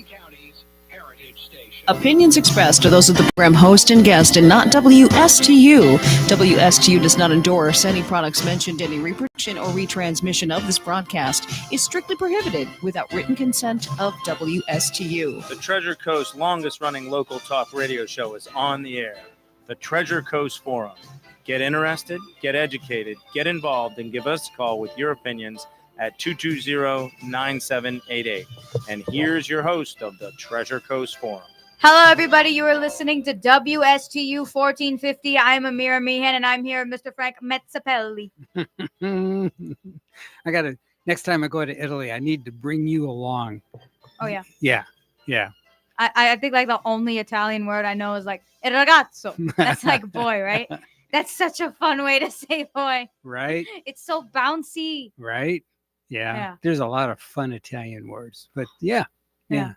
County's Heritage Station. Opinions expressed are those of the program host and guest and not WSTU. WSTU does not endorse any products mentioned. Any reproduction or retransmission of this broadcast is strictly prohibited without written consent of WSTU. The Treasure Coast longest running local talk radio show is on the air. The Treasure Coast Forum. Get interested, get educated, get involved, and give us a call with your opinions at 220-9788. And here's your host of the Treasure Coast Forum. Hello, everybody. You are listening to WSTU 1450. I'm Amira Meehan, and I'm here with Mr. Frank Mezzapelli. Next time I go to Italy, I need to bring you along. Oh, yeah. Yeah. I think like the only Italian word I know is like il ragazzo. That's like boy, right? That's such a fun way to say boy. Right? It's so bouncy. Right? Yeah. There's a lot of fun Italian words, but yeah. I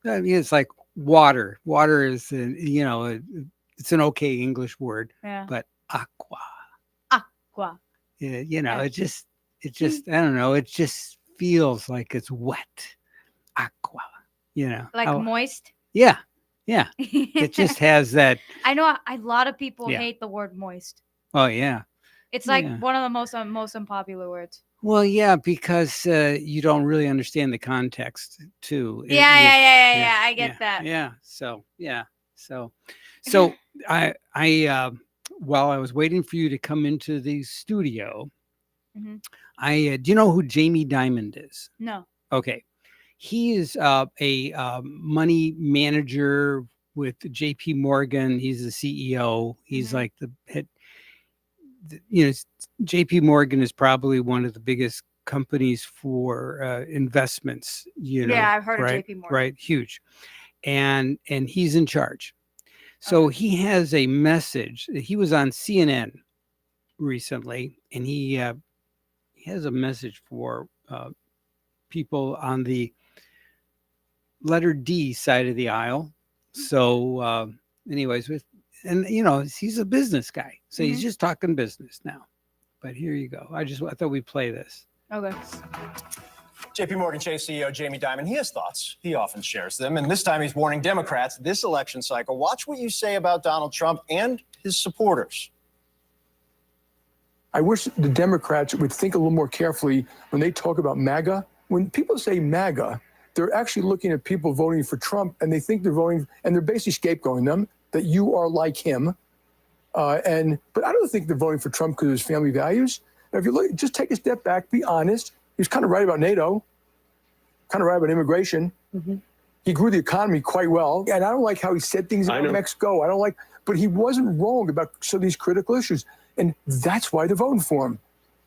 mean, it's like water. Water is, it's an okay English word, but aqua. Yeah, it just, I don't know. It just feels like it's wet. Aqua, Like moist. Yeah. It just has that. I know a lot of people hate the word moist. Oh, yeah. It's like one of the most unpopular words. Well, yeah, because you don't really understand the context, too. Yeah. I get that. Yeah. So I while I was waiting for you to come into the studio, do you know who Jamie Dimon is? No. Okay. He is a money manager with JP Morgan. He's the CEO. He's like the head. JP Morgan is probably one of the biggest companies for investments. Yeah, I've heard of JP Morgan. Right, huge, and he's in charge. So he has a message. He was on CNN recently, and he has a message for people on the letter D side of the aisle. So, anyways, he's a business guy, so he's just talking business now. But here you go. I thought we'd play this. Okay. JP Morgan Chase CEO Jamie Dimon, he has thoughts. He often shares them. And this time he's warning Democrats this election cycle. Watch what you say about Donald Trump and his supporters. I wish the Democrats would think a little more carefully when they talk about MAGA. When people say MAGA, they're actually looking at people voting for Trump, and they think they're voting, and they're basically scapegoating them, that you are like him. But I don't think they're voting for Trump because of his family values. Now, if you look, just take a step back, be honest. He was kind of right about NATO, kind of right about immigration. He grew the economy quite well. And I don't like how he said things about Mexico. But he wasn't wrong about some of these critical issues. And that's why they're voting for him.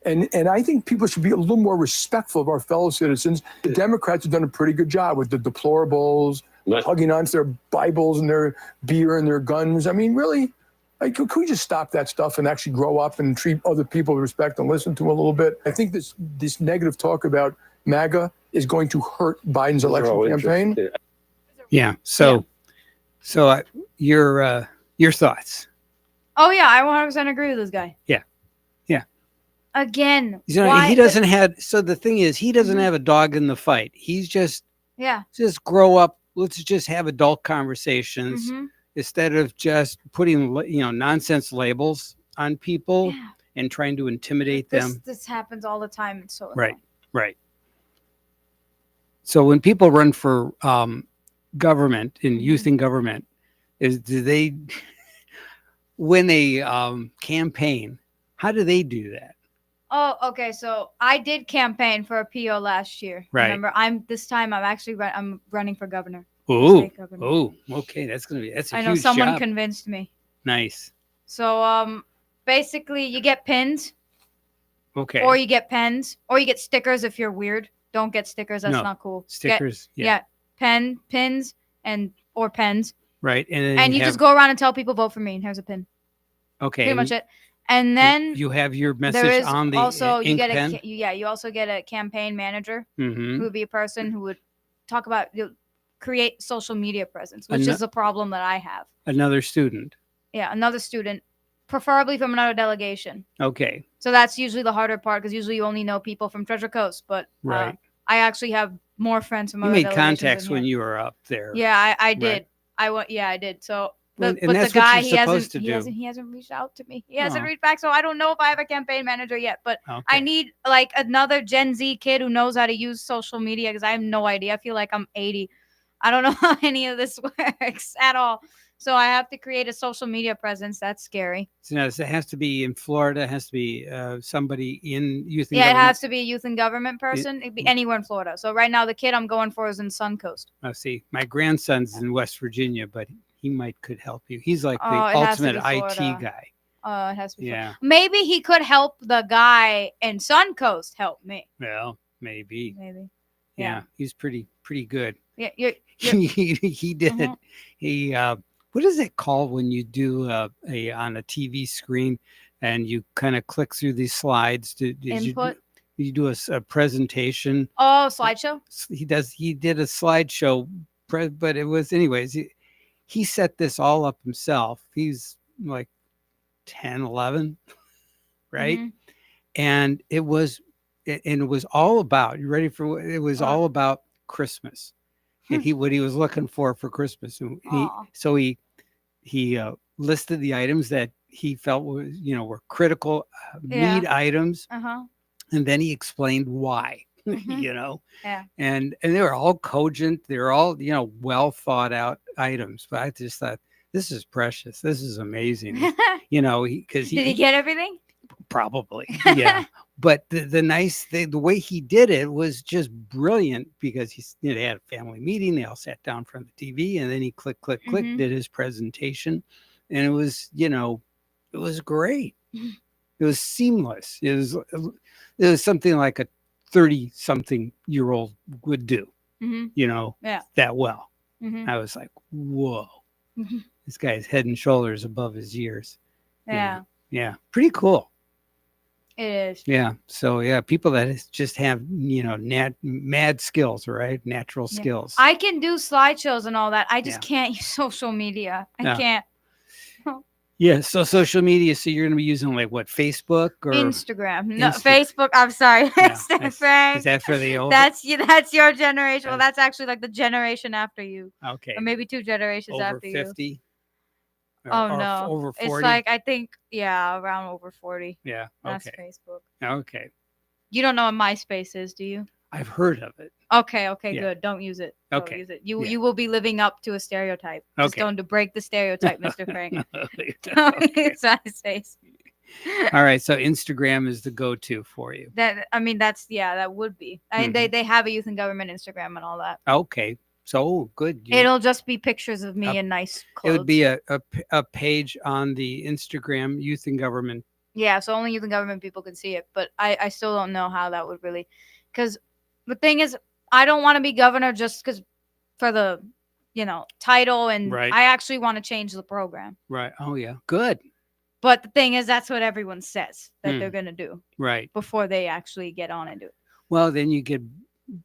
And I think people should be a little more respectful of our fellow citizens. The Democrats have done a pretty good job with the deplorables, hugging onto their Bibles and their beer and their guns. I mean, really, can we just stop that stuff and actually grow up and treat other people with respect and listen to them a little bit? I think this negative talk about MAGA is going to hurt Biden's election campaign. Yeah. So your thoughts? Oh, yeah. I 100% agree with this guy. Yeah. Again, he doesn't have. So the thing is, he doesn't have a dog in the fight. He's just grow up. Let's just have adult conversations instead of just putting nonsense labels on people and trying to intimidate them. This happens all the time. It's so right. So when people run for government and youth in government, when they campaign, how do they do that? Oh, okay. So I did campaign for a PO last year. Right. Remember, I'm running for governor. Oh, okay. That's a huge I know someone job. convinced me. Nice. So basically you get pins. Okay. Or you get pens, or you get stickers if you're weird. Don't get stickers. That's not cool. Stickers. Pins or pens. Right. And you just go around and tell people vote for me. And here's a pin. Okay. Pretty much it. And then you have your message on the ink pen? You also get a campaign manager who would be a person who would talk about create social media presence, which is a problem that I have. Another student. Yeah, another student, preferably from another delegation. Okay. So that's usually the harder part because usually you only know people from Treasure Coast, but right. I actually have more friends from You other made delegations contacts than when here. you were up there. Yeah, I right? did. I did. So, Well, but and the that's what guy, you're he hasn't, supposed to he do. hasn't, he hasn't reached out to me. He hasn't Oh. reached back. So I don't know if I have a campaign manager yet. But I Okay. need like another Gen Z kid who knows how to use social media because I have no idea. I feel like I'm 80. I don't know how any of this works at all. So I have to create a social media presence. That's scary. So now, it has to be in Florida. It has to be somebody in youth and Yeah, it government. has to be a youth and government person. It'd be anywhere in Florida. So right now, the kid I'm going for is in Suncoast. I see. My grandson's in West Virginia, but he could help you. He's like the Oh, it has to ultimate be IT Florida. guy. It has to be. Yeah. Maybe he could help the guy in Suncoast help me. Well, maybe. Maybe. Yeah. He's pretty good. Yeah. You're he did. Mhm. He what is it called when you do a on a TV screen and you kind of click through these slides? Input. You do a presentation. Oh, slideshow. He did a slideshow, but it was anyways. He set this all up himself. He's like 10, 11, right? Mhm. And it was all about. You ready for it? Was What? all about Christmas. And what he was looking for Christmas. And he listed the items that he felt were critical need items, and then he explained why. Mhm. Yeah. And they were all cogent. They were all well thought out items. But I just thought, this is precious. This is amazing. Because Did he get everything? Probably, yeah. But the nice thing, the way he did it was just brilliant because they had a family meeting. They all sat down in front of the TV, and then he click, Mhm. did his presentation, and it was it was great. It was seamless. It was something like a 30-something-year-old would do. Mhm. Yeah. That well. Mhm. I was like, whoa, Mhm. this guy's head and shoulders above his years. Yeah. Yeah, pretty cool. It is. Yeah. So people that just have mad skills, right? Natural Yeah. skills. I can do slideshows and all that. I just can't use social media. I Yeah. can't. Yeah. So social media. So you're going to be using like what, Facebook or Instagram. No, Insta- Facebook. I'm sorry, Yeah, Mr. Frank. Is that for the old? That's your generation. Well, that's actually like the generation after you, Okay. or maybe 2 generations Over after 50. Oh, no. Over 40. It's like I think around over 40. Yeah. That's Okay. Facebook. Okay. You don't know what MySpace is, do you? I've heard of it. Okay, Yeah. good. Don't use it. Don't Okay. use it. You Yeah. you will be living up to a stereotype. Just Okay. don't break the stereotype, Mr. Frank. Don't Okay. use MySpace. All right. So Instagram is the go-to for you. That would be. I mean, they have a youth and government Instagram and all that. Okay. So good. It'll just be pictures of me Up- in nice It clothes. would be a page on the Instagram Youth and Government. Yeah, so only youth and government people can see it. But I still don't know how that would really, because the thing is, I don't want to be governor just because for the, title, and Right. I actually want to change the program. Right. Oh yeah. Good. But the thing is, that's what everyone says that they're Hmm. gonna do Right. before they actually get on and do it. Well, then you get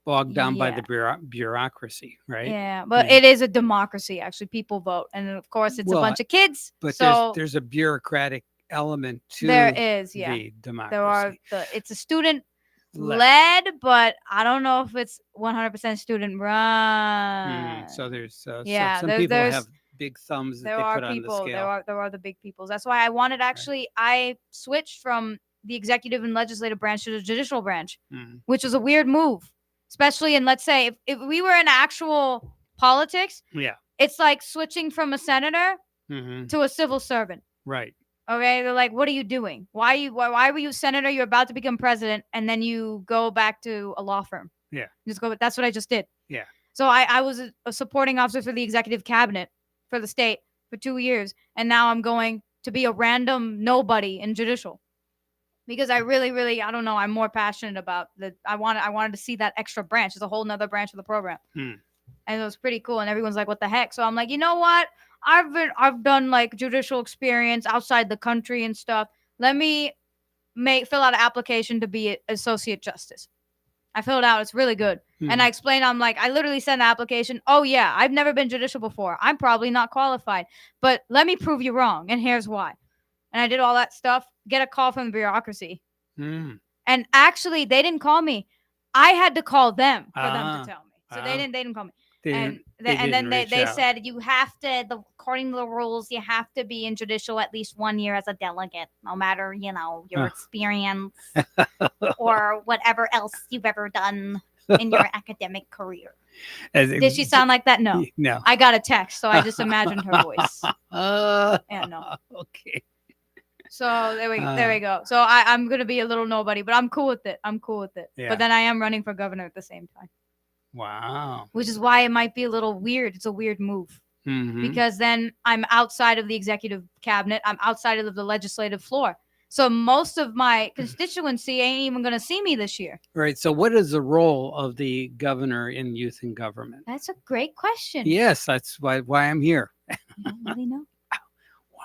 bogged down by Yeah. the bureaucracy, right? Yeah, but Yeah. it is a democracy. Actually, people vote, and of course, it's Well, a bunch of kids. But so there's a bureaucratic element to there is, yeah. the democracy. There are it's a student Le- led, but I don't know if it's 100% student run. So there's some there's- people there's- have big thumbs that there they are put on the people. scale. There are the big peoples. That's why I wanted I switched from the executive and legislative branch to the judicial branch, Mm. which was a weird move, especially in, let's say, if we were in actual politics, Yeah. it's like switching from a senator Hmm. to a civil servant. Right. Okay, they're like, "What are you doing? Why were you a senator? You're about to become president, and then you go back to a law firm." Yeah. Just go. That's what I just did. Yeah. So I was a supporting officer for the executive cabinet for the state for 2 years, and now I'm going to be a random nobody in judicial because I really, I don't know. I'm more passionate about that. I wanted to see that extra branch. It's a whole nother branch of the program, Hmm. and it was pretty cool. And everyone's like, "What the heck?" So I'm like, you know what? I've done like judicial experience outside the country and stuff. Let me fill out an application to be associate justice. I filled it out. It's really good. Hmm. And I explained, I'm like, I literally sent the application. Oh yeah, I've never been judicial before. I'm probably not qualified, but let me prove you wrong. And here's why. And I did all that stuff. Get a call from the bureaucracy. Mm. And actually, they didn't call me. I had to call them for them Ah, to tell me. So ah. they didn't call me. They And didn't- then didn't they reach out. said you have to, according to the rules, you have to be in judicial at least 1 year as a delegate, no matter your Huh. experience or whatever else you've ever done in your academic career. Did she sound like that? No. No. I got a text, so I just imagined her voice. Yeah, no. Okay. So there we go. So I'm gonna be a little nobody, but I'm cool with it. I'm cool with it. Yeah. But then I am running for governor at the same time, Wow. which is why it might be a little weird. It's a weird move Mhm. because then I'm outside of the executive cabinet. I'm outside of the legislative floor. So most of my constituency ain't even gonna see me this year. Right. So, what is the role of the governor in youth and government? That's a great question. Yes, that's why I'm here. I don't really know.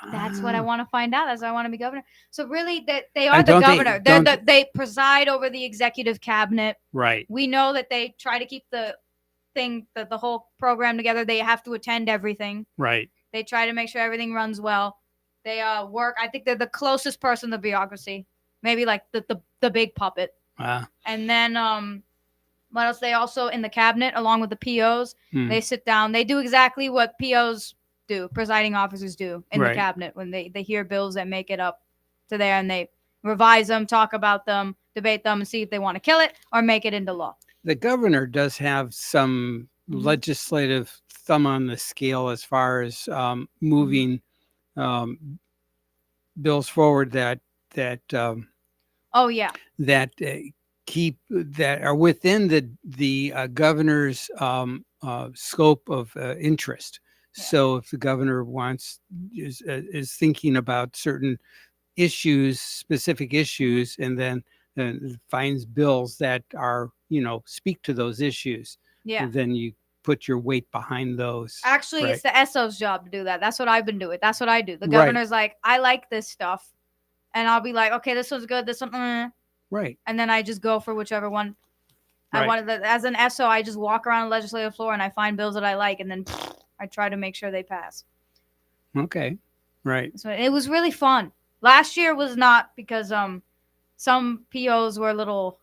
Wow. That's what I want to find out. That's why I want to be governor. So really, they are And the don't they- governor. don't- They preside over the executive cabinet. Right. We know that they try to keep the whole program together. They have to attend everything. Right. They try to make sure everything runs well. They work. I think they're the closest person to bureaucracy. Maybe like the big puppet. And then what else? They also in the cabinet along with the POs. Hmm. They sit down. They do exactly what POs do, presiding officers do in Right. the cabinet when they hear bills that make it up to there and they revise them, talk about them, debate them, and see if they want to kill it or make it into law. The governor does have some Mhm. legislative thumb on the scale as far as moving bills forward that Oh yeah. that are within the governor's scope of interest. Yeah. So if the governor is thinking about certain issues, specific issues, and then finds bills that are speak to those issues, Yeah. then you put your weight behind those. Actually, Right. it's the SO's job to do that. That's what I've been doing. That's what I do. The Right. governor's like, I like this stuff. And I'll be like, okay, this one's good. This one, Right. and then I just go for whichever one I Right. wanted. As an SO, I just walk around the legislative floor and I find bills that I like, and then I try to make sure they pass. Okay. Right. So it was really fun. Last year was not because some POs were a little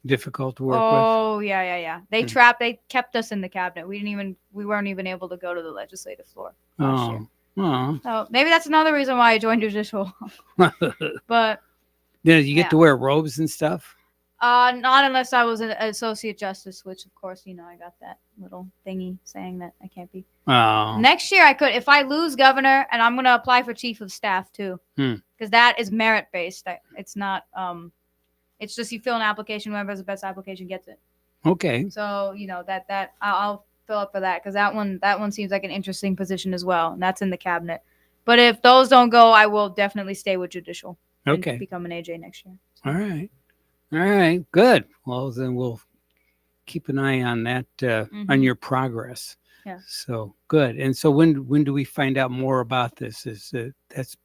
Difficult to work with. oh yeah. They Hmm. they kept us in the cabinet. We weren't even able to go to the legislative floor last year. Oh. So maybe that's another reason why I joined judicial. But Did you get Yeah. to wear robes and stuff? not unless I was an associate justice, which of course, I got that little thingy saying that I can't be. Oh. Next year I could, if I lose governor, and I'm gonna apply for chief of staff too, Hmm. because that is merit based. It's not. It's just you fill an application. Whoever has the best application gets it. Okay. So that I'll fill up for that because that one seems like an interesting position as well, and that's in the cabinet. But if those don't go, I will definitely stay with judicial. And Okay. become an AJ next year. All right. All right. Good. Well, then we'll keep an eye on that, on Mhm. your progress. Yeah. So good. And so when do we find out more about this? That's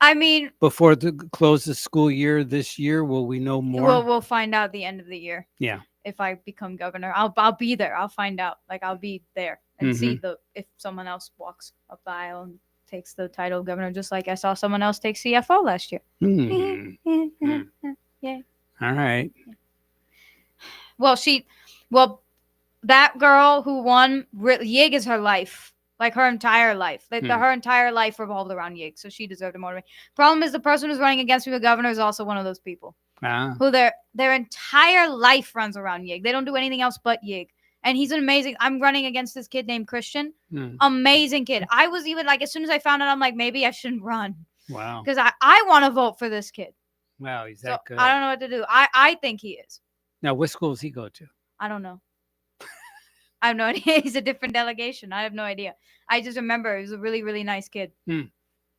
I mean, before the close the school year this year? Will we know more? we'll find out the end of the year. Yeah. If I become governor, I'll be there. I'll find out. Like I'll be there and see if someone else walks up the aisle and takes the title of governor, just like I saw someone else take CFO last year. Hmm. Yeah. All right. Well, that girl who won, Yig is her life. Like her entire life. Her entire life revolved around Yig. So she deserved a motivate. Problem is the person who's running against me for governor is also one of those people. Ah. Who their entire life runs around Yig. They don't do anything else but Yig. And he's an amazing. I'm running against this kid named Christian. Hmm. Amazing kid. I was even like, as soon as I found out, I'm like, maybe I shouldn't run. Wow. Because I want to vote for this kid. Wow. He's So that good. I don't know what to do. I think he is. Now, what school does he go to? I don't know. I have no idea. He's a different delegation. I have no idea. I just remember he was a really, really nice kid. Hmm.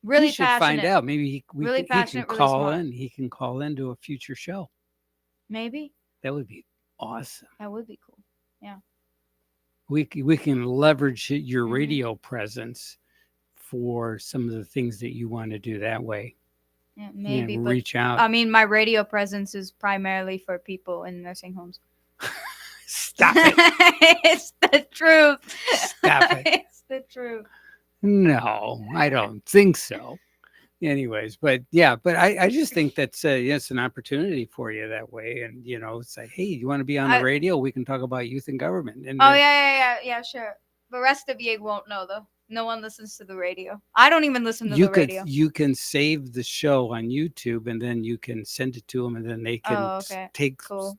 Really We should passionate. find out. Maybe Really he can passionate, really call smart. in. He can call into a future show. Maybe. That would be awesome. That would be cool. We can leverage your Mhm. radio presence for some of the things that you want to do that way. Yeah, maybe. Yeah, But reach out. I mean, my radio presence is primarily for people in nursing homes. Stop it. It's the truth. Stop it. It's the truth. No, I don't think so. anyways, but yeah, but I just think that's it's an opportunity for you that way. And, it's like, hey, you want to be on the I- radio? We can talk about youth and government. And Oh yeah, sure. The rest of you won't know though. No one listens to the radio. I don't even listen to you the radio. you can save the show on YouTube, and then you can send it to them, and then they can Oh, okay. take Cool.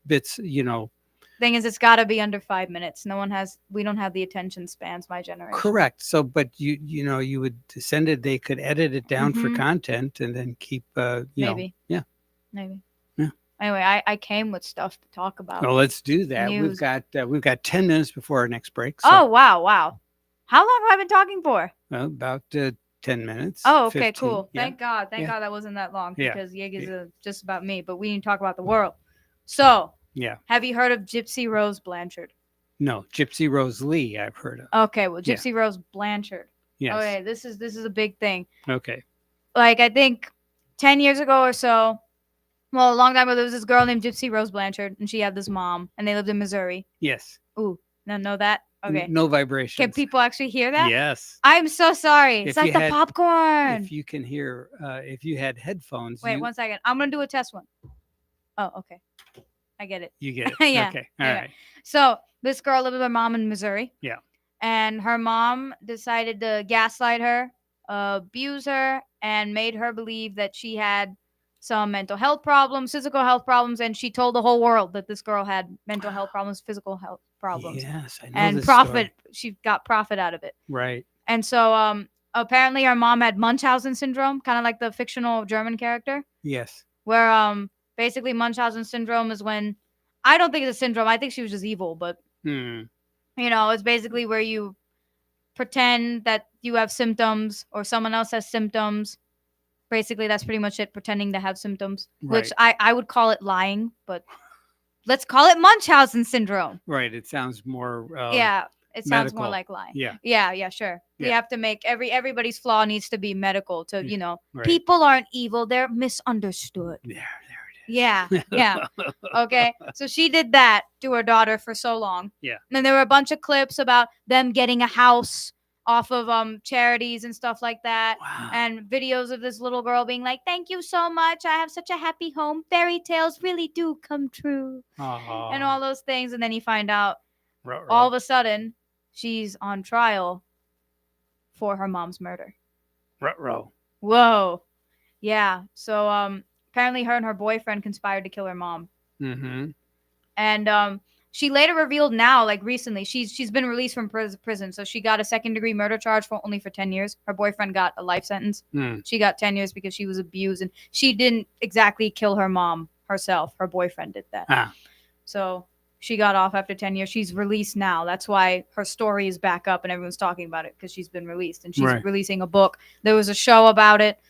bits, Thing is, it's got to be under 5 minutes. We don't have the attention spans, my generation. correct. So, but you would send it, they could edit it down for Mhm. content and then keep, Maybe. yeah. Maybe. Yeah. Anyway, I came with stuff to talk about. Well, let's do that. News. We've got 10 minutes before our next break. So, Oh, wow. How long have I been talking for? well, about 10 minutes. Oh, okay, 15, cool. yeah. Thank God. Thank Yeah. God that wasn't that long Yeah. because Yig is just about me, but we didn't talk about the world. So, Yeah. have you heard of Gypsy Rose Blanchard? No, Gypsy Rose Lee, I've heard of. Okay, well, Yeah. Gypsy Rose Blanchard. Yes. Okay, this is a big thing. Okay. Like, I think 10 years ago or so, well, a long time ago, there was this girl named Gypsy Rose Blanchard, and she had this mom, and they lived in Missouri. Yes. Ooh, know that? Okay. No vibrations. Can people actually hear that? Yes. I'm so sorry. It's If like you the had- popcorn. If you can hear, if you had headphones, Wait, 1 second. I'm going to do a test one. Oh, okay. I get it. you get it. Yeah. Okay. All Anyway. right. So this girl lived with her mom in Missouri. Yeah. And her mom decided to gaslight her, abuse her, and made her believe that she had some mental health problems, physical health problems, and she told the whole world that this girl had mental health problems, physical health problems, Yes, I know and this profit. story. She got profit out of it. Right. And so, apparently, her mom had Munchausen syndrome, kind of like the fictional German character, Yes. where basically Munchausen syndrome is when I don't think it's a syndrome. I think she was just evil, but Hmm. it's basically where you pretend that you have symptoms or someone else has symptoms. Basically, that's pretty much it, pretending to have symptoms, which I would call it lying, but let's call it Munchausen syndrome. Right. It sounds more. Yeah, it sounds more medical. like lying. Yeah. Yeah, sure. We Yeah. have to make everybody's flaw needs to be medical to, Right. people aren't evil, they're misunderstood. There it Yeah, is. yeah. Okay. So she did that to her daughter for so long. Yeah. And then there were a bunch of clips about them getting a house off of charities and stuff like that. Wow. And videos of this little girl being like, "Thank you so much. I have such a happy home. Fairy tales really do come true." And all those things. And then you find out all of a sudden she's on trial for her mom's murder. Ruh-roh. Whoa. Yeah. So apparently her and her boyfriend conspired to kill her mom. Mm-hmm. And she later revealed now, like recently, she's been released from prison. So she got a second-degree murder charge for only for 10 years. Her boyfriend got a life sentence. Hmm. She got 10 years because she was abused. And she didn't exactly kill her mom herself. Her boyfriend did that. Ah. So she got off after 10 years. She's released now. That's why her story is back up and everyone's talking about it because she's been released. And she's Right. releasing a book. There was a show about it.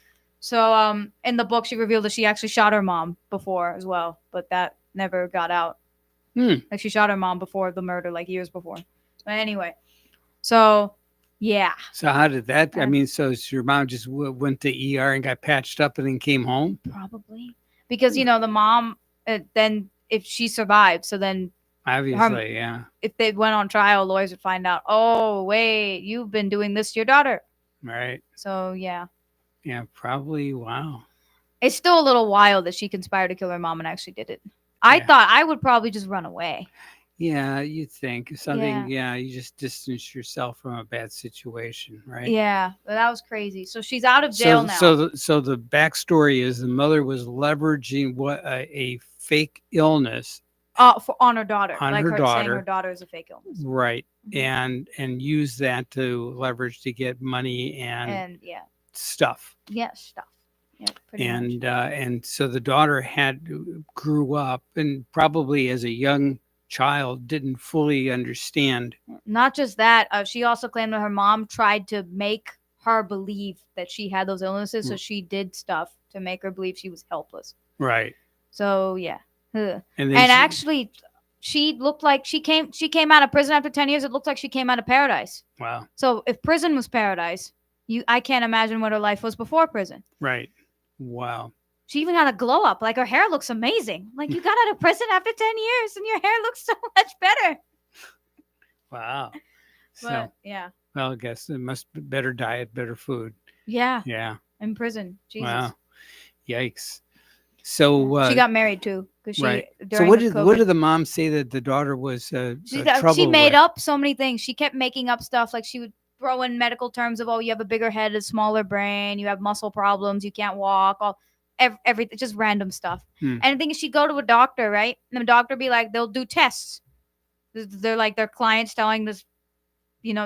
So in the book, she revealed that she actually shot her mom before as well. But that never got out. Hmm. Like she shot her mom before the murder, like years before. But anyway, so yeah, So how did that? I And- mean, so your mom just went to ER and got patched up and then came home? probably because the mom. Then if she survived, so then Obviously, yeah. if they went on trial, lawyers would find out. Oh wait, you've been doing this to your daughter. Right. So yeah, Yeah. Probably. Wow. it's still a little wild that she conspired to kill her mom and actually did it. I Yeah. thought I would probably just run away. Yeah. You think something? Yeah. You just distance yourself from a bad situation, right? Yeah, but that was crazy. So she's out of jail now. So the backstory is the mother was leveraging a fake illness, On her daughter, On like her her saying daughter. her daughter is a fake illness. right? Mhm. And use that to leverage to get money and And yeah, stuff. stuff. Yeah, pretty much. And so the daughter grew up and probably as a young child didn't fully understand. Not just that, she also claimed that her mom tried to make her believe that she had those illnesses, so she did stuff to make her believe she was helpless. Right. So yeah, Ugh. And then and actually, she looked like she came out of prison after 10 years. It looked like she came out of paradise. wow. So if prison was paradise, I can't imagine what her life was before prison. Right. Wow. She even had a glow up. Like her hair looks amazing. Like you got out of prison after 10 years and your hair looks so much better. Wow. So But yeah. well, I guess it must be better diet, better food. Yeah. Yeah. in prison. Jesus. Wow. Yikes. So she got married too, because she right. So during what the did COVID. the mom say that the daughter was She trouble made with? up so many things. She kept making up stuff. Like she would throw in medical terms of, oh, you have a bigger head, a smaller brain, you have muscle problems, you can't walk, all everything, just random stuff. Hmm. And the thing is, she'd go to a doctor, right? And the doctor be like, they'll do tests. They're like their clients telling this,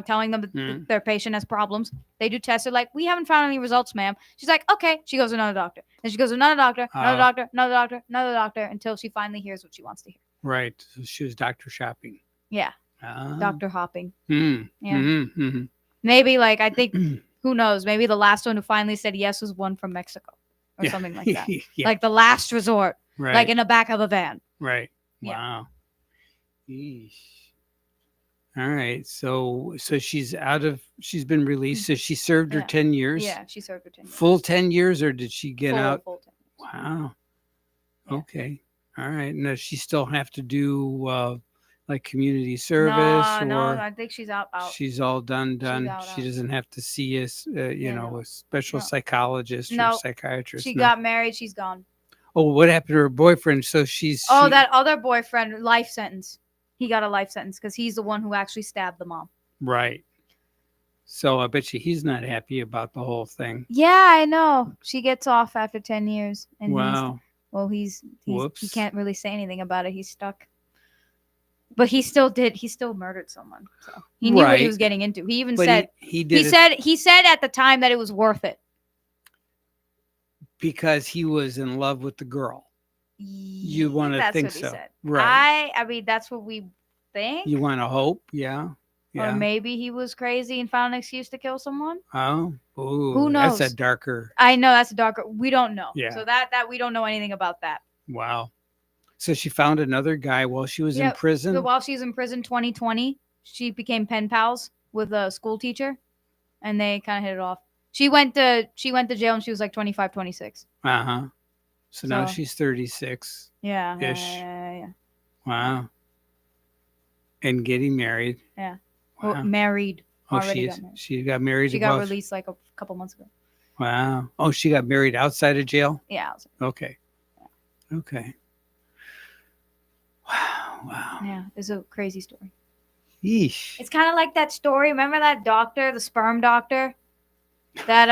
telling them that Hmm. their patient has problems. They do tests. They're like, we haven't found any results, ma'am. She's like, okay. She goes to another doctor. Then she goes to another doctor, another Oh. doctor, another doctor, another doctor, until she finally hears what she wants to hear. Right. So she was doctor shopping. Yeah, Ah. doctor hopping. Hmm. Yeah. Mm-hmm. Mm-hmm. Maybe I think who knows? Maybe the last one who finally said yes was one from Mexico or Yeah. something like that. Yeah. Like the last resort, Right. like in the back of a van. Right. Yeah. Wow. Yeesh. All right. So she's been released. So she served her Yeah. 10 years. Yeah, she served her 10 years. Full 10 years, or did she get out? Full 10 years. Wow. Yeah. Okay. All right. Now she still have to do like community service, No, or I think she's out. she's all done. out, She out. doesn't have to see us, no. a special No. psychologist No. or psychiatrist. She No. got married. She's gone. Oh, what happened to her boyfriend? So she's. Oh, that other boyfriend, life sentence. He got a life sentence because he's the one who actually stabbed the mom. Right. So I bet you he's not happy about the whole thing. Yeah, I know. She gets off after 10 years. And Wow. he Whoops. can't really say anything about it. He's stuck. But he still murdered someone. So he knew what he Right. was getting into. He even But said he did he said at the time that it was worth it. because he was in love with the girl. You want to That's think what he so, said. right? I mean, that's what we think. You want to hope, yeah. Or maybe he was crazy and found an excuse to kill someone. Oh, ooh, Who knows? That's a darker. I know that's darker. We don't know. Yeah. So that we don't know anything about that. Wow. So she found another guy while she was in Yep. prison. So while she was in prison 2020, she became pen pals with a school teacher, and they kind of hit it off. She went to jail and she was like 25, 26. Uh-huh. So now So- she's 36. Yeah. Yeah, Ish. yeah. Wow. And getting married. Yeah. Wow. Well, married. Oh, already she got married. she got married. She got while- released like a couple months ago. Wow. Oh, she got married outside of jail? Yeah. Okay. Okay. Wow. Wow. Yeah. It's a crazy story. Yeesh. It's kind of like that story. Remember that doctor, the sperm doctor? That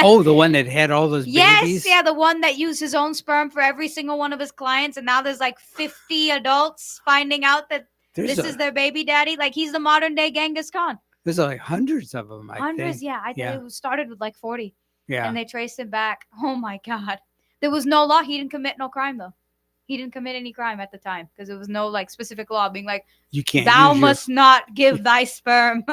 Oh, the one that had all those yes, babies? yeah, the one that used his own sperm for every single one of his clients, and now there's like 50 adults finding out that There's this is their baby daddy. Like he's the modern day Genghis Khan. there's like hundreds of them, I Hundreds, think. yeah. I think Yeah. it started with like 40, Yeah. and they traced him back. Oh my God, there was no law. He didn't commit no crime though. He didn't commit any crime at the time because there was no like specific law being like, You can't thou use your- must not give thy sperm.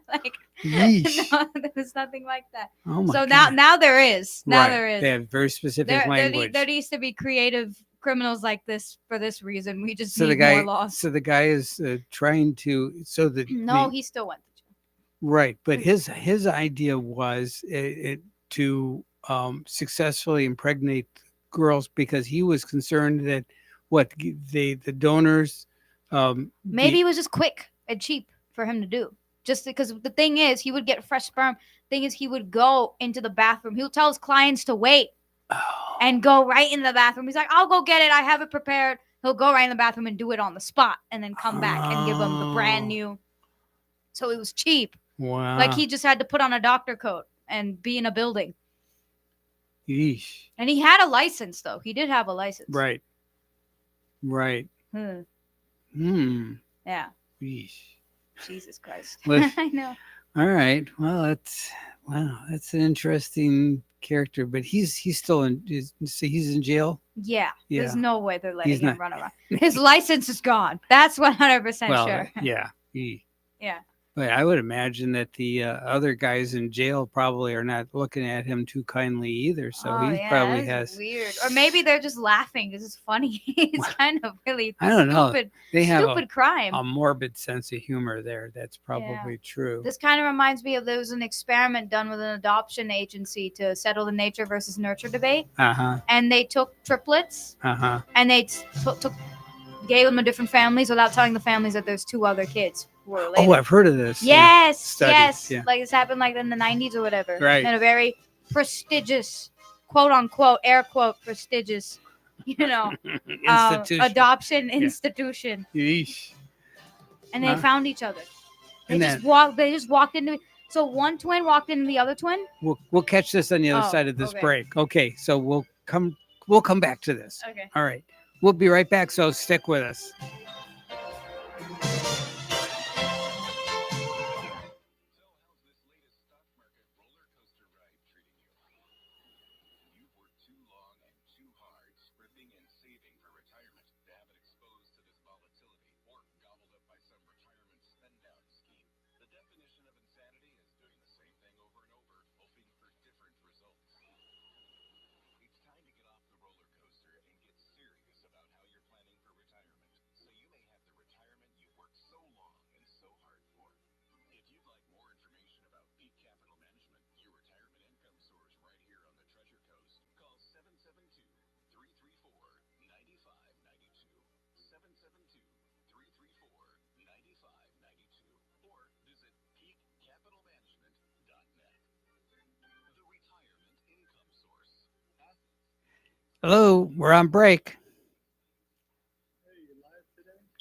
Like Yeesh. no, there was nothing like that. Oh my So God. now there is. Now Right. there is. They have very specific There language. needs to be creative criminals like this for this reason. We just so need the guy more laws. so the guy is trying to so that No, the- he still went to jail. right, but his idea was to successfully impregnate girls because he was concerned that the donors Maybe it was just quick and cheap for him to do. Just because the thing is, he would get fresh sperm. Thing is, he would go into the bathroom. He would tell his clients to wait and go right in the bathroom. He's like, I'll go get it. I have it prepared. He'll go right in the bathroom and do it on the spot and then come back and give them the brand Oh. new. So it was cheap. wow, Like he just had to put on a doctor coat and be in a building. Yeesh. And he had a license, though. He did have a license. Right. Hmm. Yeah. Yeesh. Jesus Christ. Well, I know. All right. Well, that's an interesting character, but he's still he's in jail. Yeah. Yeah. There's no way they're letting He's him not- run around. His license is gone. That's 100% Well, sure. yeah. Yeah. But I would imagine that the other guys in jail probably are not looking at him too kindly either. So Oh, he yeah, probably that is has. weird. Or maybe they're just laughing because it's funny. It's kind of really I don't know. stupid, They have stupid crime. a morbid sense of humor there. That's probably true. This kind of reminds me of there was an experiment done with an adoption agency to settle the nature versus nurture debate. Uh huh. And they took triplets Uh huh. and they gave them to different families without telling the families that there's two other kids who were related. Oh, I've heard of this. Yes, Studies, yes. yeah. Like this happened like in the 90s or whatever. Right. In a very prestigious, quote unquote, air quote, prestigious, Institution. adoption institution, Yeesh. and they Huh? found each other. They And just then walked. They just walked into. So one twin walked into the other twin. we'll catch this on the other Oh, side of this okay. break. Okay, so we'll come back to this. Okay. All right. We'll be right back, so stick with us. You've worked too long and too hard, scrimping and saving for retirement to have it exposed to this volatility or gobbled up by some retirement spend-down scheme. The definition of insanity is doing the same thing over and over, hoping for different results. It's time to get off the roller coaster and get serious about how you're planning for retirement, so you may have the retirement you've worked so long and so hard for. If you'd like more information about Peak Capital Management, your retirement income source right here on the Treasure Coast, call 772-334-9592, 772-334-9592, or visit peakcapitalmanagement.net. The retirement income source. Hello, we're on break.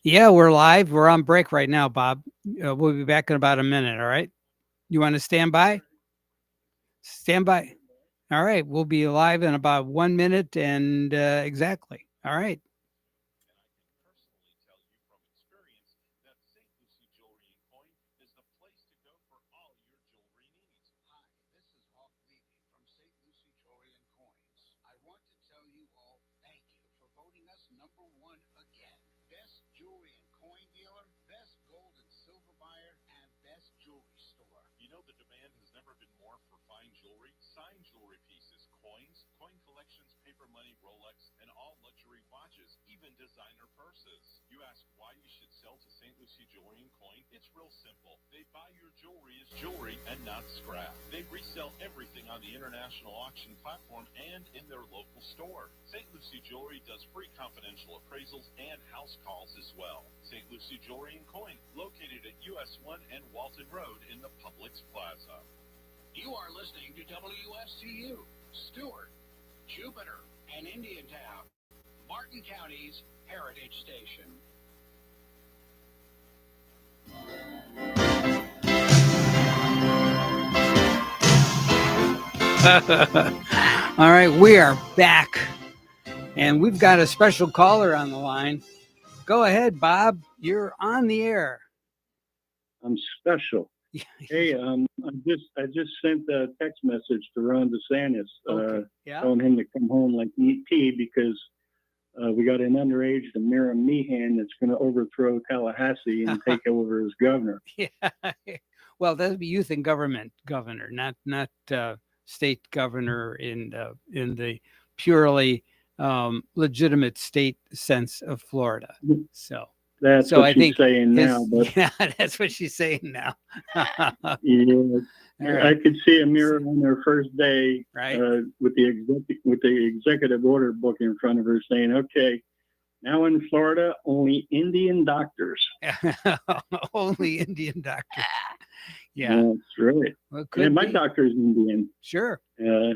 Yeah, we're live. We're on break right now, Bob. We'll be back in about a minute. All right. You want to stand by? Stand by. All right. We'll be live in about 1 minute and exactly. All right. And I can personally tell you from experience that St. Lucie Jewelry and Coin is the place to go for all your jewelry needs. Hi, this is Hawk Levy from St. Lucie Jewelry and Coins. I want to tell you all thank you for voting us #1 again. Best jewelry and coin dealer, best gold and silver buyer, and best jewelry store. You know the demand has never been more for fine jewelry, signed jewelry pieces, coins, coin collections, paper money, Rolex, and all luxury watches, even designer purses. You ask why you should sell to St. Lucie Jewelry and Coin? It's real simple. They buy your jewelry as jewelry and not scrap. They resell everything on the international auction platform and in their local store. St. Lucie Jewelry does free confidential appraisals and house calls as well. St. Lucie Jewelry and Coin, located at US 1 and Walton Road in the Publix Plaza. You are listening to WSTU, Stewart, Jupiter, and Indiantown, Martin County's Heritage Station. All right, we are back, and we've got a special caller on the line. Go ahead, Bob. You're on the air. I'm special. Hey, I just sent a text message to Ron DeSantis, Okay. Yeah. telling him to come home like E.T. because we got an underage Amira Meehan that's going to overthrow Tallahassee and take over as governor. Yeah. Well, that'd be youth and government governor, not state governor in the purely legitimate state sense of Florida. So That's So what I she's think saying now. But yeah, that's what she's saying now. yeah, All right. I could see Amira on her first day Right. with the executive order book in front of her saying, "Okay, now in Florida, only Indian doctors." Only Indian doctors. Yeah. That's right. Well, And could my be. doctor's Indian. Sure. I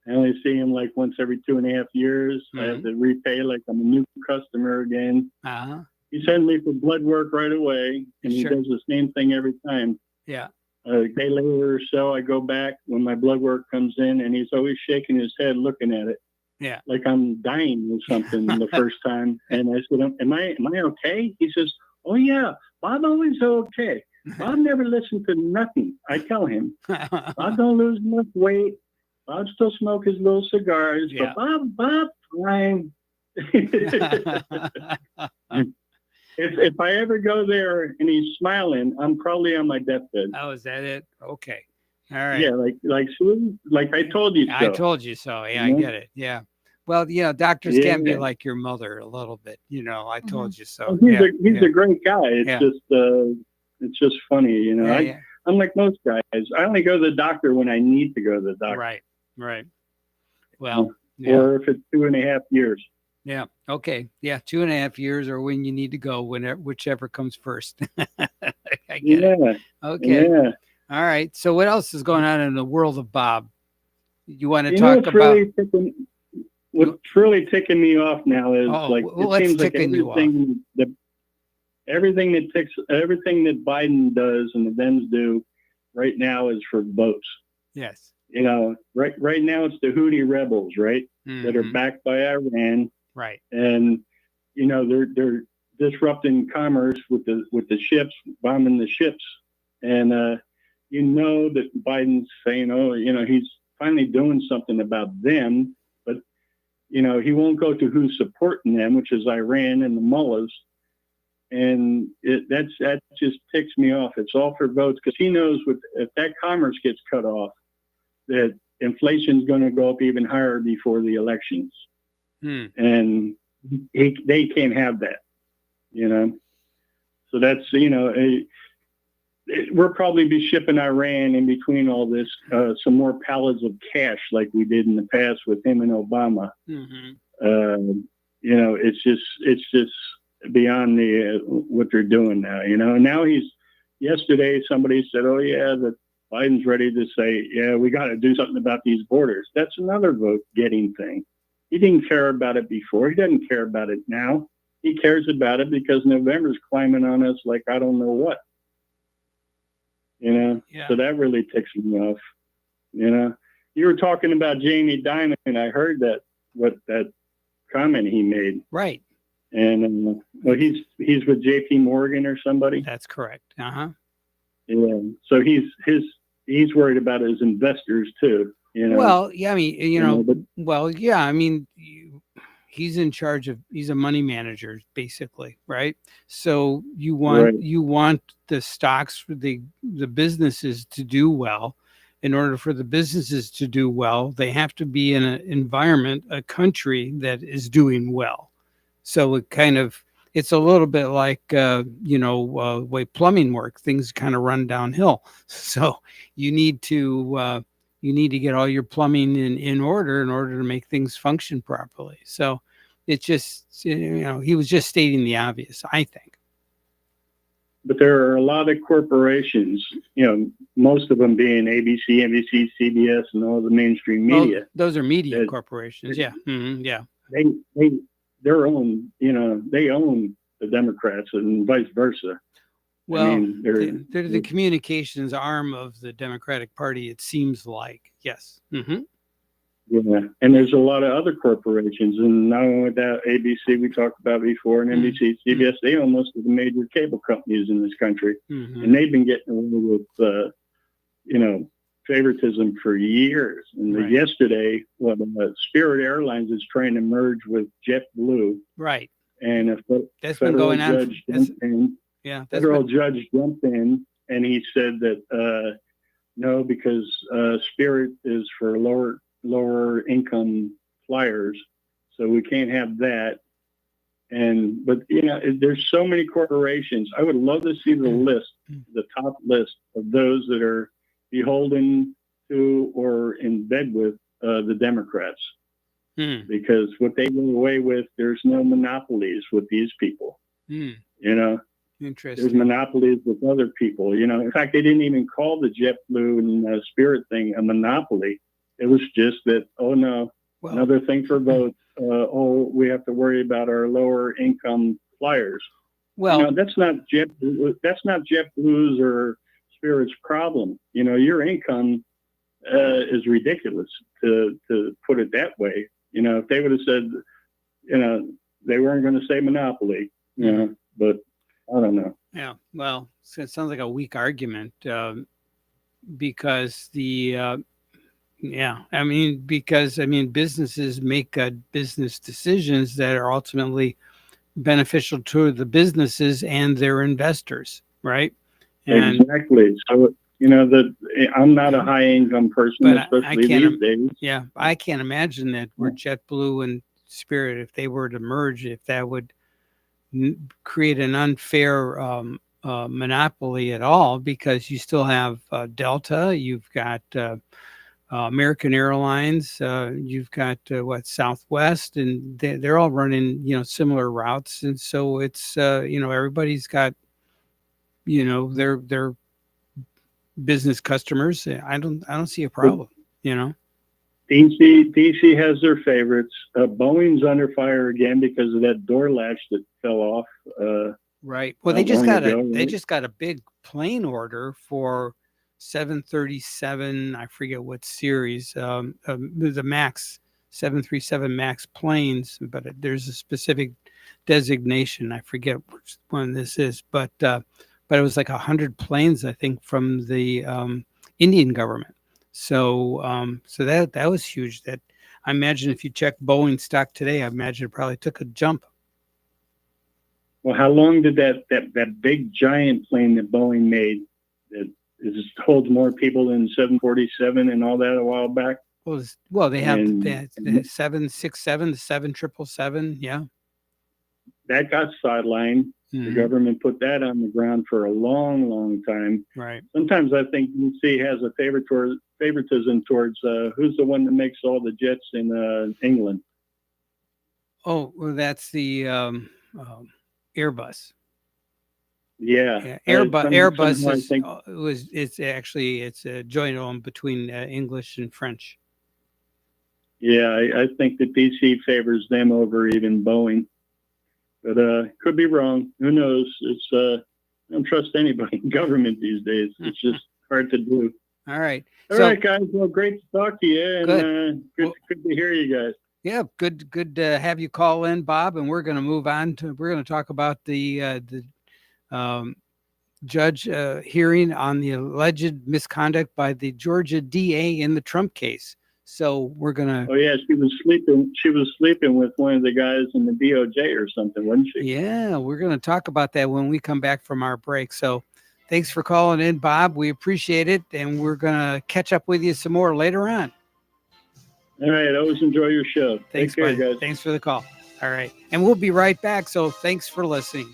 only see him like once every 2.5 years. I have to repay like I'm a new customer again. Uh-huh. He sends me for blood work right away, and he Sure. does the same thing every time. Yeah. A day later or so, I go back when my blood work comes in, and he's always shaking his head, looking at it. Yeah. Like I'm dying or something the first time. And I said, "Am I okay?" He says, "Oh yeah, Bob always okay. Bob never listened to nothing I tell him. Bob don't lose enough weight. Bob still smoke his little cigars, Yeah. but Bob, fine." If I ever go there and he's smiling, I'm probably on my deathbed. Oh, is that it? Okay. All right. Yeah, like I told you so. I told you so. Yeah, I Mhm. get it. Yeah. Well, doctors can be Yeah. like your mother a little bit. I told you so. Oh, he's Yeah. a great guy. It's just funny, Yeah, yeah. I'm like most guys. I only go to the doctor when I need to go to the doctor, Right. Right. Well, yeah. or if it's 2.5 years. Yeah. Okay. Yeah. 2.5 years, or when you need to go, whichever comes first. I get it. Yeah, Okay. yeah. All right. So what else is going on in the world of Bob? You want to You know talk about? what's really ticking me off now is Oh, like what's it seems like ticking you off? everything that Biden does and the Dems do right now is for votes. Yes. You know, right now it's the Houthi rebels, right, that are Mhm. backed by Iran, Right. and you know they're disrupting commerce with the ships, bombing the ships, and you know that Biden's saying, oh, you know, he's finally doing something about them, but you know he won't go to who's supporting them, which is Iran and the mullahs. And that just ticks me off. It's all for votes because he knows if that commerce gets cut off, that inflation's going to go up even higher before the elections, and they can't have that, you know. So that's, you know, we'll probably be shipping Iran in between all this some more pallets of cash like we did in the past with him and Obama. You know, it's just beyond what they're doing now, you know. And now yesterday somebody said, oh yeah, that Biden's ready to say, yeah, we got to do something about these borders. That's another vote getting thing. He didn't care about it before. He doesn't care about it now. He cares about it because November's climbing on us like I don't know what, you know. Yeah. So that really ticks me off, you know. You were talking about Jamie Dimon, and I heard that comment he made. Right. And well, he's with J.P. Morgan or somebody. That's correct. Yeah. So he's worried about his investors too. You know. Well, yeah. I mean, you know. But, well, yeah. I mean, he's in charge of. He's a money manager, basically, right? So you want the stocks for the businesses to do well. In order for the businesses to do well, they have to be in an environment, a country that is doing well. So it's a little bit like, way plumbing works, things kind of run downhill. So you need to get all your plumbing in order to make things function properly. So it's just, you know, he was just stating the obvious, I think. But there are a lot of corporations, you know, most of them being ABC, NBC, CBS, and all the mainstream media. Well, those are media corporations. Yeah. Mm-hmm. Yeah. They're owned, you know, they own the Democrats and vice versa. Well, I mean, they're the communications arm of the Democratic Party, it seems like. Yes. Mm-hmm. Yeah. And there's a lot of other corporations. And not only that, ABC we talked about before, and NBC, CBS, they own most of the major cable companies in this country. Mm-hmm. And they've been getting away with, you know, favoritism for years. And yesterday, Spirit Airlines is trying to merge with JetBlue. Right. And that's been going on. Federal judge jumped in and he said that no, because Spirit is for lower income flyers, so we can't have that. But you know, there's so many corporations. I would love to see the top list of those that are beholden to or in bed with the Democrats. Because what they go away with, there's no monopolies with these people. You know, interesting. There's monopolies with other people. You know, in fact, they didn't even call the JetBlue and Spirit thing a monopoly. It was just that, oh no, another thing for votes. We have to worry about our lower income flyers. Well, you know, that's not JetBlue's or Spirit's problem. You know, your income is ridiculous to put it that way. You know, if they would have said, you know, they weren't going to say monopoly, you know, but I don't know. Yeah, well, it sounds like a weak argument because businesses make business decisions that are ultimately beneficial to the businesses and their investors, right? And exactly. So, you know, I'm not a high income person, especially these days. Yeah, I can't imagine that where JetBlue and Spirit, if they were to merge, if that would create an unfair monopoly at all, because you still have Delta, you've got American Airlines, you've got Southwest, and they're all running, you know, similar routes, and so it's you know, everybody's got, you know, their business customers. I don't see a problem, you know. DC has their favorites. Boeing's under fire again because of that door latch that fell off. Right. Well, Not long ago, they right? just got a big plane order for 737. I forget what series. The Max 737 Max planes, but there's a specific designation. I forget which one this is, but it was like 100 planes, I think, from the Indian government. So that was huge. That I imagine if you check Boeing stock today, I imagine it probably took a jump. Well, how long did that big giant plane that Boeing made that holds more people than 747 and all that a while back? Well, they have And- the 767, the 7777. Yeah. That got sidelined. The Mhm. government put that on the ground for a long, long time. Right. Sometimes I think DC has a favoritism towards who's the one that makes all the jets in England. Oh, well, that's the Airbus. Yeah, Yeah, Airbus somehow I is think- it's a joint owned between English and French. Yeah, I think that DC favors them over even Boeing, but could be wrong. Who knows? It's I don't trust anybody in government these days. It's just hard to do. All right. All So- right, guys. Well, great to talk to you, and Good. good to hear you guys. Yeah, good to have you call in, Bob. And we're going to move on we're going to talk about the judge hearing on the alleged misconduct by the Georgia DA in the Trump case. So we're going to. Oh yeah, she was sleeping. She was sleeping with one of the guys in the DOJ or something, wasn't she? Yeah, we're going to talk about that when we come back from our break. So thanks for calling in, Bob. We appreciate it. And we're going to catch up with you some more later on. All right. Always enjoy your show. Thanks, Take care, buddy. guys. Thanks for the call. All right. And we'll be right back. So thanks for listening.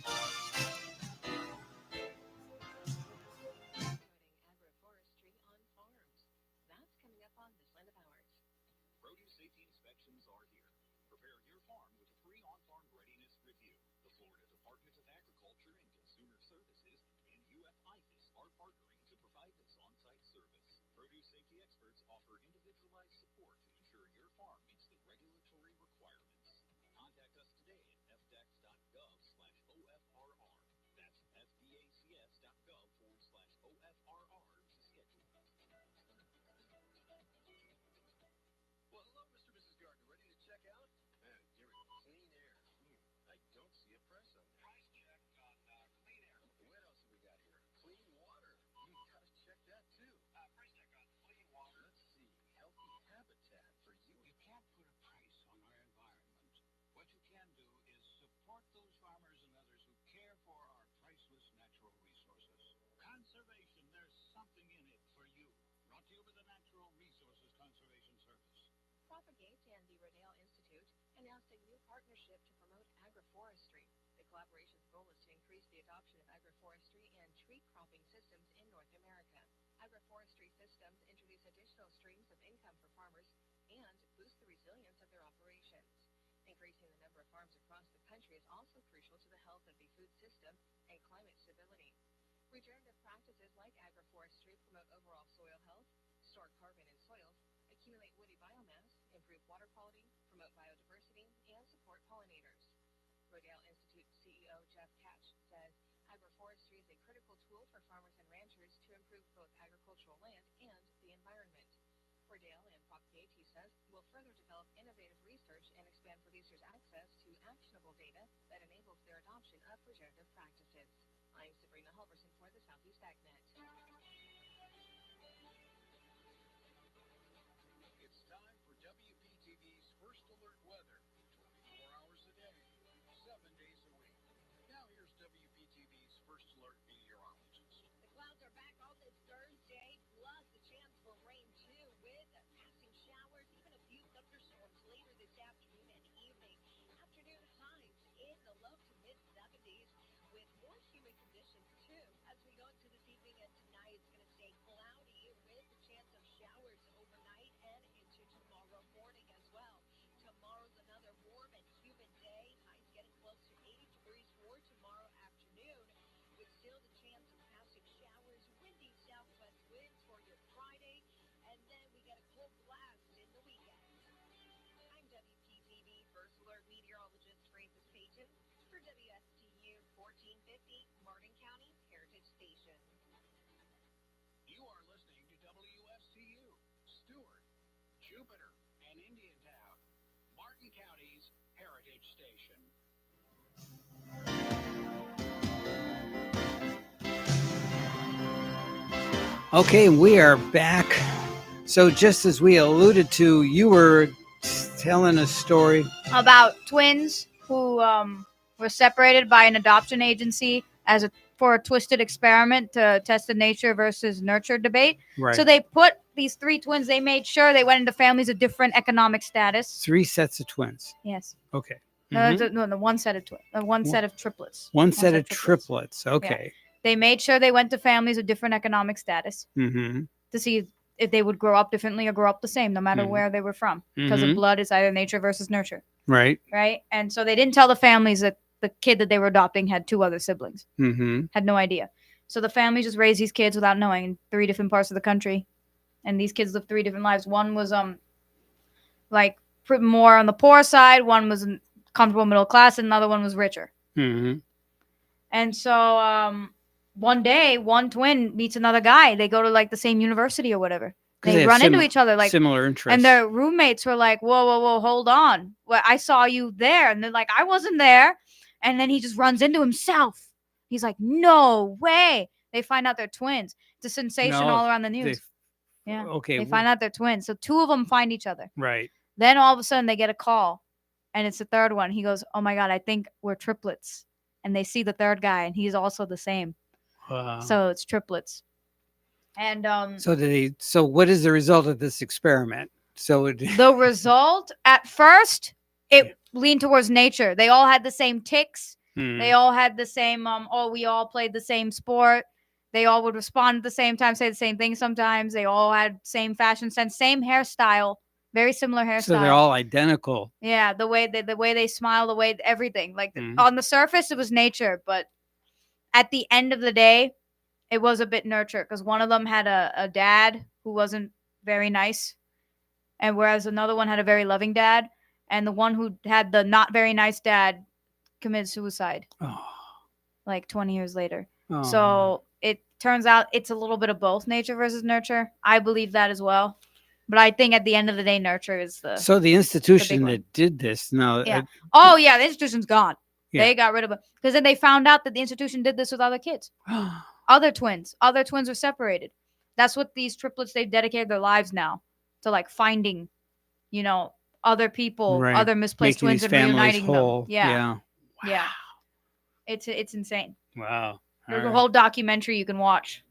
Produce safety inspections are here. Prepare your farm with a free on-farm readiness review. The Florida Department of Agriculture and Consumer Services and UFIFIS are partnering to provide this on-site service. Produce safety experts offer individualized support to ensure your farm meets the regulatory requirements. Contact us today at fdacs.gov/OFRR. That's fdacs.gov/OFRR to schedule. Well, hello, Mr. and Mrs. Gardner. Ready to check out? Gary, clean air. I don't see a press on there. Price check on clean air. What else have we got here? Clean water. Gotta check that too. Price check on clean water. Let's see. Healthy habitat for you. You can't put a price on our environment. What you can do is support those farmers and others who care for our priceless natural resources. Conservation, there's something in it for you. Brought to you by the Natural Resources Conservation Service. Propagate and the Rodale Institute announced a new partnership to promote agroforestry. The collaboration's goal is to increase the adoption of agroforestry and tree cropping systems in North America. Agroforestry systems introduce additional streams of income for farmers and boost the resilience of their operations. Increasing the number of farms across the country is also crucial to the health of the food system and climate stability. Regenerative practices like agroforestry promote overall soil health, store carbon in soils, accumulate woody biomass, improve water quality, promote biodiversity, and support pollinators. Rodale Institute CEO Jeff Catch says agroforestry is a critical tool for farmers and ranchers to improve both agricultural land and the environment. Rodale and Propagate, he says, will further develop innovative research and expand producers' access to actionable data that enables their adoption of regenerative practices. I'm Sabrina Halverson for the Southeast AgNet. It's time for WPTV's First Alert Weather. 24 hours a day, 7 days a week. Now here's WPTV's First Alert meteorologist. The clouds are back on this Thursday, plus a chance for rain too, with passing showers, even a few thunderstorms later this afternoon and evening. Afternoon highs in the low to mid 70s with more humid conditions too. As we go into this evening and tonight, it's going to stay cloudy with a chance of showers overnight and into tomorrow morning as well. Tomorrow's another warm and humid day. Highs getting close to 80 degrees for tomorrow afternoon, with still the chance for WSTU 1450, Martin County's Heritage Station. You are listening to WSTU, Stewart, Jupiter, and Indiantown, Martin County's Heritage Station. Okay, we are back. So just as we alluded to, you were telling a story. About twins who were separated by an adoption agency for a twisted experiment to test the nature versus nurture debate. Right. So they put these 3 twins. They made sure they went into families of different economic status. 3 sets of twins. Yes. Okay. No, the one set of one set of triplets. One set of triplets. Okay. They made sure they went to families of different economic status Mm-hmm. to see if they would grow up differently or grow up the same, no matter Mhm. where they were from. Because Mhm. of blood is either nature versus nurture, Right. right? And so they didn't tell the families that the kid that they were adopting had 2 other siblings. Mm-hmm. Had no idea. So the families just raised these kids without knowing in 3 different parts of the country. And these kids lived 3 different lives. One was like more on the poor side, one was comfortable middle class, and another one was richer. Mm-hmm. And so one day, one twin meets another guy. They go to like the same university or whatever. They have run into each other like similar interests. and their roommates were like, whoa, hold on. Well, I saw you there. And they're like, I wasn't there. And then he just runs into himself. He's like, no way. They find out they're twins. It's a sensation No, all around the news. Yeah. Okay. They find out they're twins. So 2 of them find each other. Right. Then all of a sudden they get a call. And it's the third one. He goes, oh my God, I think we're triplets. And they see the third guy and he's also the same. Wow. So it's triplets. And So what is the result of this experiment? So the result at first it leaned towards nature. They all had the same tics. They all had the same we all played the same sport. They all would respond at the same time, say the same thing sometimes. They all had same fashion sense, same hairstyle, very similar hairstyle. So they're all identical. Yeah, the way they smile, the way everything. Like on the surface it was nature, but at the end of the day it was a bit nurture because one of them had a dad who wasn't very nice, and whereas another one had a very loving dad, and the one who had the not very nice dad committed suicide like 20 years later. Oh. So it turns out it's a little bit of both nature versus nurture. I believe that as well. But I think at the end of the day, nurture is the... So the institution that did this, now... Yeah. The institution's gone. Yeah. They got rid of it. Because then they found out that the institution did this with other kids. Other twins were separated. That's what these triplets, they've dedicated their lives now to, like, finding, other people, Right. other misplaced Making twins these and families reuniting whole. them. Yeah. Yeah. Yeah. It's insane. Wow. There's All a right. whole documentary you can watch.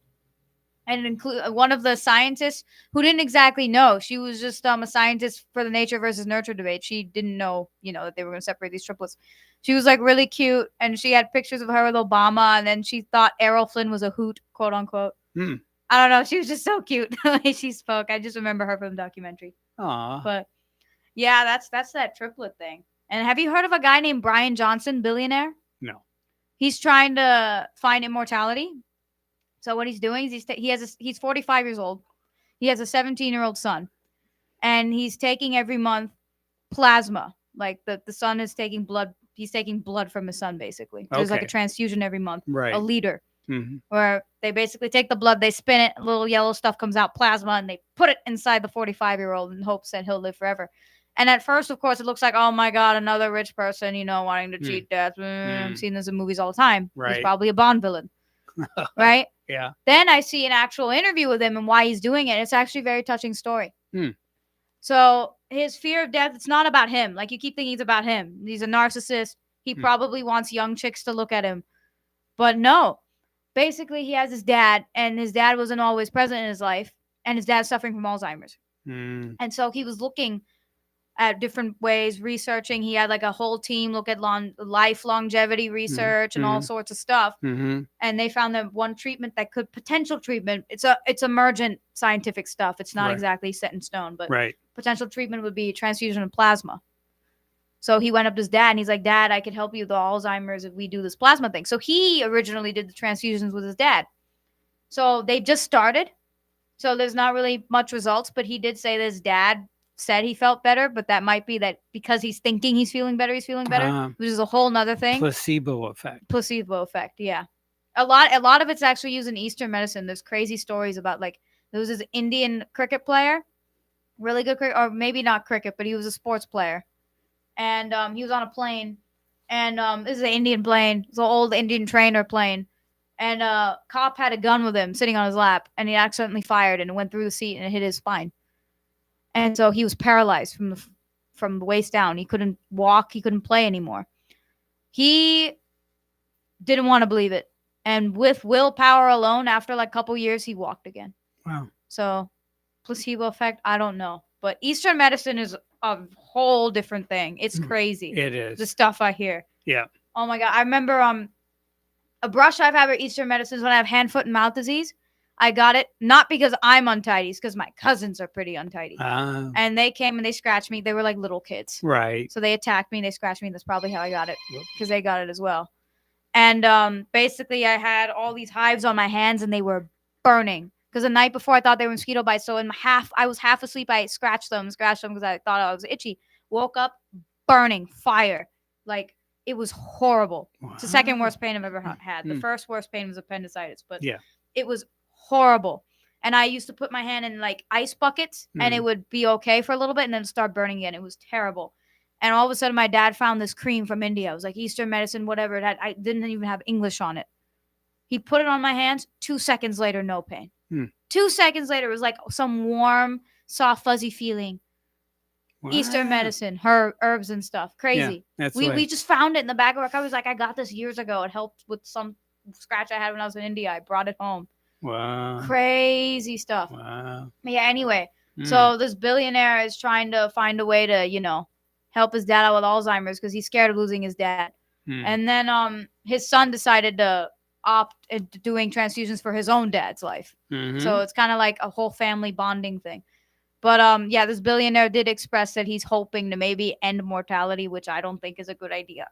And it includes one of the scientists who didn't exactly know. She was just a scientist for the nature versus nurture debate. She didn't know, that they were going to separate these triplets. She was like really cute, and she had pictures of her with Obama, and then she thought Errol Flynn was a hoot, quote unquote. Hmm. I don't know. She was just so cute the way she spoke. I just remember her from the documentary. Aw. But yeah, that's that triplet thing. And have you heard of a guy named Brian Johnson, billionaire? No. He's trying to find immortality. So what he's doing is he's 45 years old. He has a 17-year-old son, and he's taking every month plasma. Like the son is taking blood. He's taking blood from his son, basically. There's like a Okay. transfusion every month, Right. a liter, Mhm. where they basically take the blood, they spin it, little yellow stuff comes out, plasma, and they put it inside the 45-year-old in hopes that he'll live forever. And at first, of course, it looks like, oh my God, another rich person, wanting to cheat death. I've seen this in movies all the time. He's Right. probably a Bond villain, right? Yeah. Then I see an actual interview with him and why he's doing it. It's actually a very touching story. Hmm. So his fear of death, it's not about him. Like you keep thinking it's about him. He's a narcissist. He probably wants young chicks to look at him. But no. Basically, he has his dad, and his dad wasn't always present in his life, and his dad's suffering from Alzheimer's. Mm. And so he was looking at different ways, researching. He had like a whole team look at life longevity research and all Mhm. sorts of stuff. Mm-hmm. And they found that one treatment that could potential treatment. It's emergent scientific stuff. It's not Right. exactly set in stone, but Right. potential treatment would be transfusion of plasma. So he went up to his dad and he's like, Dad, I could help you with the Alzheimer's if we do this plasma thing. So he originally did the transfusions with his dad. So they just started. So there's not really much results, but he did say that his dad said he felt better, but that might be that because he's thinking he's feeling better, which is a whole nother thing. Placebo effect. Placebo effect, yeah. A lot of it's actually used in Eastern medicine. There's crazy stories about like there was this Indian cricket player, really good cricket, or maybe not cricket, but he was a sports player, and he was on a plane, and this is an Indian plane, it's an old Indian trainer plane, and a cop had a gun with him sitting on his lap, and he accidentally fired and it went through the seat and it hit his spine, and so he was paralyzed from the waist down. He couldn't walk, he couldn't play anymore. He didn't want to believe it. And with willpower alone, after like a couple years, he walked again. Wow. So placebo effect, I don't know. But Eastern medicine is a whole different thing. It's crazy. It is. The stuff I hear. Yeah. Oh my God. I remember a brush I've had with Eastern medicine is when I have hand, foot, and mouth disease. I got it not because I'm untidy, it's because my cousins are pretty untidy. And they came and they scratched me. They were like little kids. Right. So they attacked me and they scratched me. That's probably how I got it, because they got it as well. And basically, I had all these hives on my hands, and they were burning. Because the night before, I thought they were mosquito bites. So I was half asleep. I scratched them because I thought I was itchy. Woke up, burning, fire. Like, it was horrible. Wow. It's the second worst pain I've ever had. The first worst pain was appendicitis, but yeah, it was horrible. And I used to put my hand in like ice buckets, and it would be okay for a little bit, and then start burning again. It was terrible. And all of a sudden, my dad found this cream from India. It was like Eastern medicine, whatever. I didn't even have English on it. He put it on my hands. 2 seconds later, no pain. 2 seconds later, it was like some warm, soft, fuzzy feeling. Wow. Eastern medicine, herbs and stuff. Crazy. Yeah, we just found it in the back of our car. I was like, I got this years ago. It helped with some scratch I had when I was in India. I brought it home. Wow. Crazy stuff. Wow. Yeah, anyway. So this billionaire is trying to find a way to, help his dad out with Alzheimer's because he's scared of losing his dad. And then his son decided to opt into doing transfusions for his own dad's life. So it's kind of like a whole family bonding thing. But yeah, this billionaire did express that he's hoping to maybe end mortality, which I don't think is a good idea.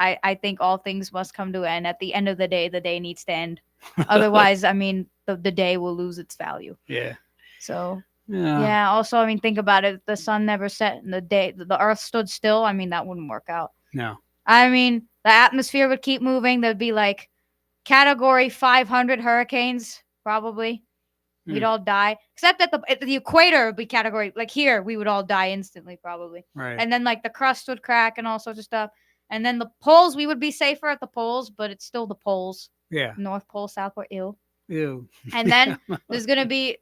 I think all things must come to an end. At the end of the day needs to end. Otherwise, I mean, the day will lose its value. Yeah. So yeah. Also, I mean, think about it. If the sun never set and the earth stood still, I mean, that wouldn't work out. No. I mean, the atmosphere would keep moving. There'd be like category 500 hurricanes, probably. We'd all die. Except at the equator would be category, like here, we would all die instantly, probably. Right. And then like the crust would crack and all sorts of stuff. And then the poles, we would be safer at the poles, but it's still the poles. Yeah. North Pole, South Pole, ew. And And then there's going to be,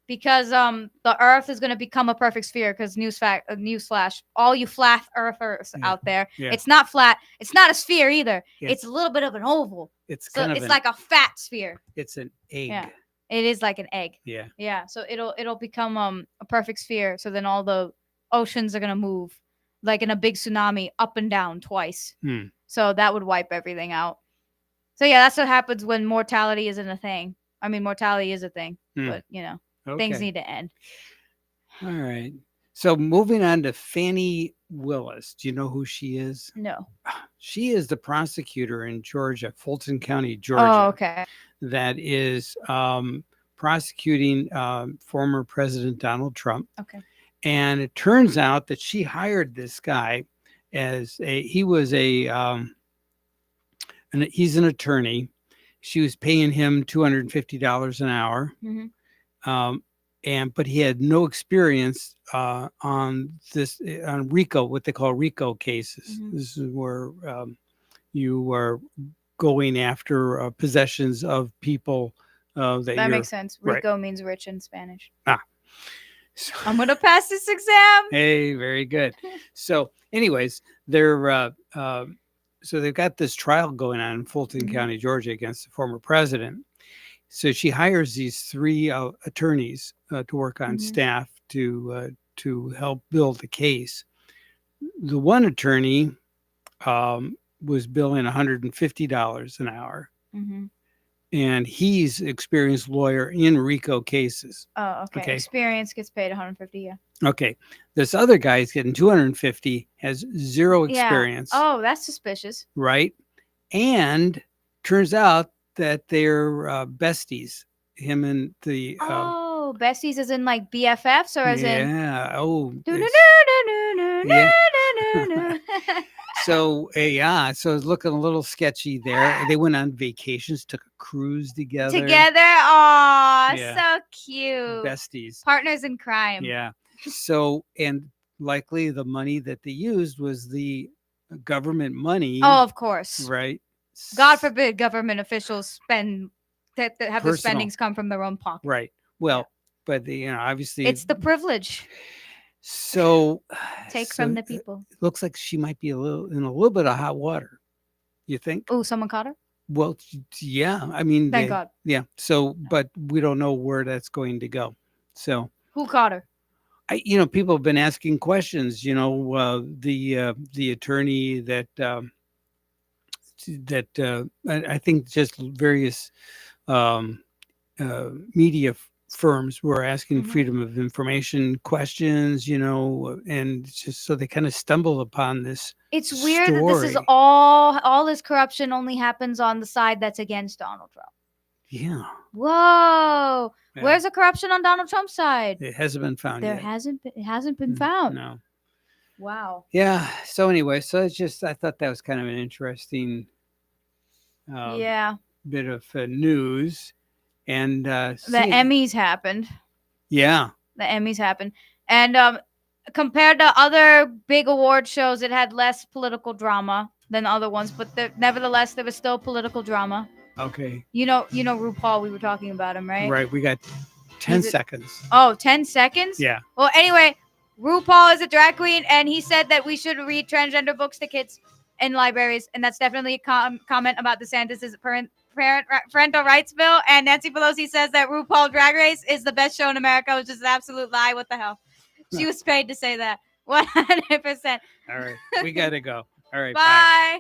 because the earth is going to become a perfect sphere, because newsflash, all you flat earthers out there, it's not flat. It's not a sphere either. It's a little bit of an oval. It's like a fat sphere. It's an egg. Yeah. It is like an egg. Yeah. Yeah. So it'll become a perfect sphere. So then all the oceans are going to move like in a big tsunami up and down twice. So that would wipe everything out. So yeah, that's what happens when mortality isn't a thing. I mean, mortality is a thing, but things need to end. All right. So moving on to Fannie Willis. Do you know who she is? No. She is the prosecutor in Georgia, Fulton County, Georgia. Oh, okay. That is prosecuting former President Donald Trump. Okay. And it turns out that she hired this guy he's an attorney. She was paying him $250 an hour. But he had no experience on RICO, what they call RICO cases. This is where you are going after possessions of people that makes sense. RICO means rich in Spanish. So, I'm gonna pass this exam. Hey, very good. So, anyways, they've got this trial going on in Fulton County, Georgia, against the former president. So she hires these 3 attorneys to work on staff to help build the case. The one attorney was billing $150 an hour, and he's an experienced lawyer in RICO cases. Oh, okay. Experience gets paid $150. Yeah. Okay. This other guy is getting $250, has 0 experience. Oh, that's suspicious. Right. And turns out that they're besties, him and the Oh, besties as in like BFFs or as in. Yeah. Oh. Do, do, it's- do, do, do, Yeah. do, do, do. So so it's looking a little sketchy there. They went on vacations, took a cruise together. Together, aw, Yeah. so cute. Besties. Partners in crime. Yeah. So and likely the money that they used was the government money. Oh, of course. Right. God forbid government officials spend that have the Personal. spendings come from their own pocket. Right. Well, but obviously It's the privilege. so Take so from the it people. looks like she might be in a little bit of hot water. You think? Oh, someone caught her? Well, yeah. I mean, Thank God. Yeah. So, but we don't know where that's going to go. So, Who caught her? people have been asking questions. The attorney that I think just various media firms were asking Mhm. freedom of information questions. And just so they kind of stumbled upon this. It's weird that this is story. all this corruption only happens on the side that's against Donald Trump. Yeah, Whoa. Yeah. Where's the corruption on Donald Trump's side? it hasn't been found There yet. it hasn't been found. No. Wow. Yeah. So anyway, it's just I thought that was kind of an interesting Yeah. bit of news, and The Emmys happened. Yeah, The Emmys happened. And compared to other big award shows, it had less political drama than other ones, but nevertheless, there was still political drama. okay, You know RuPaul, we were talking about him, right? right. We got 10 Is it- seconds. Oh, 10 seconds? Yeah. Well, anyway, RuPaul is a drag queen, and he said that we should read transgender books to kids in libraries, and that's definitely a comment about DeSantis' parental rights bill. And Nancy Pelosi says that RuPaul Drag Race is the best show in America, which is an absolute lie. What the hell? She was paid to say that. 100%. All right, we got to go. All right, Bye.